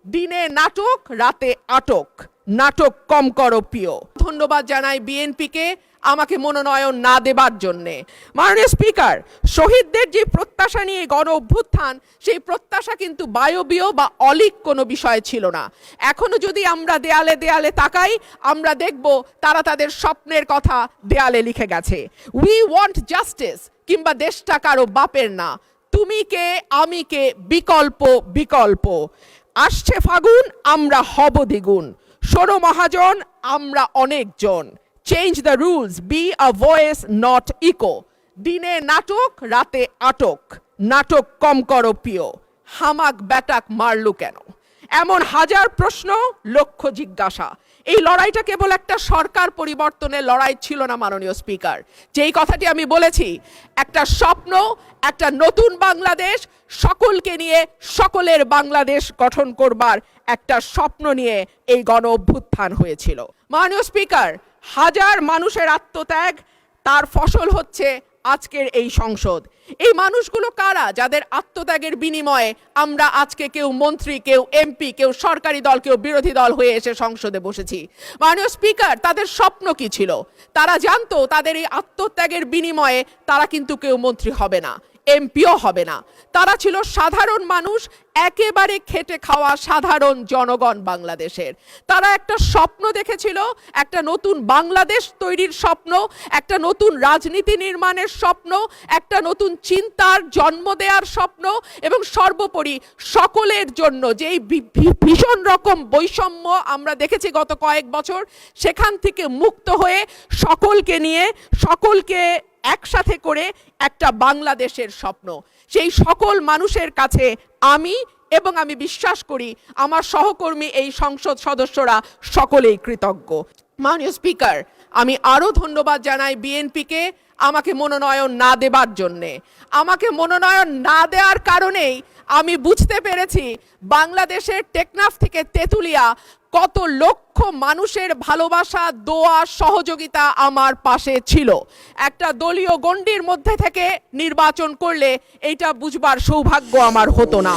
দিনে নাটক রাতে আটক, নাটক কম করো প্রিয়। ধন্যবাদ জানাই বিএনপিকে আমাকে মনোনয়ন না দেবার জন্যে। মাননীয় স্পিকার, শহীদদের যে প্রত্যাশা নিয়ে গণ অভ্যুত্থান, সেই প্রত্যাশা কিন্তু বায়বীয় বা অলীক কোনো বিষয় ছিল না। এখনো যদি আমরা দেয়ালে দেয়ালে তাকাই, আমরা দেখব তারা তাদের স্বপ্নের কথা দেয়ালে লিখে গেছে। উই ওয়ান্ট জাস্টিস, কিংবা দেশটা কারো বাপের না, তুমি কে আমি কে, বিকল্প বিকল্প। আসছে ফাগুন, আমরা হব দ্বিগুণ, শোনো মহাজন আমরা অনেকজন। Change the rules, be a voice not echo. দিনে নাটক রাতে আটক, নাটক কম করো প্রিয়। হামাক ব্যাটাক মারলু কেন? এমন হাজার প্রশ্ন, লক্ষ জিজ্ঞাসা। এই লড়াইটা কেবল একটা সরকার পরিবর্তনের লড়াই ছিল না মাননীয় স্পিকার। যেই কথাটি আমি বলেছি, একটা স্বপ্ন, একটা নতুন বাংলাদেশ, সকলকে নিয়ে সকলের বাংলাদেশ গঠন করবার একটা স্বপ্ন নিয়ে এই গণ অভ্যুত্থান হয়েছিল। মাননীয় স্পিকার, হাজার মানুষের আত্মত্যাগ, তার ফসল হচ্ছে আজকের এই সংসদ। এই মানুষগুলো কারা, যাদের আত্মত্যাগের বিনিময়ে আমরা আজকে কেউ মন্ত্রী, কেউ এমপি, কেউ সরকারি দল, কেউ বিরোধী দল হয়ে এসে সংসদে বসেছি? মাননীয় স্পিকার, তাদের স্বপ্ন কি ছিল? তারা জানতো তাদের এই আত্মত্যাগের বিনিময়ে তারা কিন্তু কেউ মন্ত্রী হবে না, এমপিও হবে না। তারা ছিল সাধারণ মানুষ, একেবারে খেটে খাওয়া সাধারণ জনগণ বাংলাদেশের। তারা একটা স্বপ্ন দেখেছিল, একটা নতুন বাংলাদেশ তৈরির স্বপ্ন, একটা নতুন রাজনীতি নির্মাণের স্বপ্ন, একটা নতুন চিন্তার জন্ম দেওয়ার স্বপ্ন, এবং সর্বোপরি সকলের জন্য যেই ভীষণ রকম বৈষম্য আমরা দেখেছি গত কয়েক বছর, সেখান থেকে মুক্ত হয়ে সকলকে নিয়ে, সকলকে একসাথে করে একটা বাংলাদেশের স্বপ্ন। সেই সকল মানুষের কাছে আমি এবং আমি বিশ্বাস করি আমার সহকর্মী এই সংসদ সদস্যরা সকলেই কৃতজ্ঞ। মাননীয় স্পিকার, আমি আরও ধন্যবাদ জানাই বিএনপিকে আমাকে মনোনয়ন না দেবার জন্যে। আমাকে মনোনয়ন না দেওয়ার কারণেই আমি বুঝতে পেরেছি বাংলাদেশের টেকনাফ থেকে তেঁতুলিয়া কত লক্ষ মানুষের ভালোবাসা, দোয়া, সহযোগিতা আমার পাশে ছিল। একটা দলীয় গণ্ডির মধ্যে থেকে নির্বাচন করলে এইটা বুঝবার সৌভাগ্য আমার হতো না।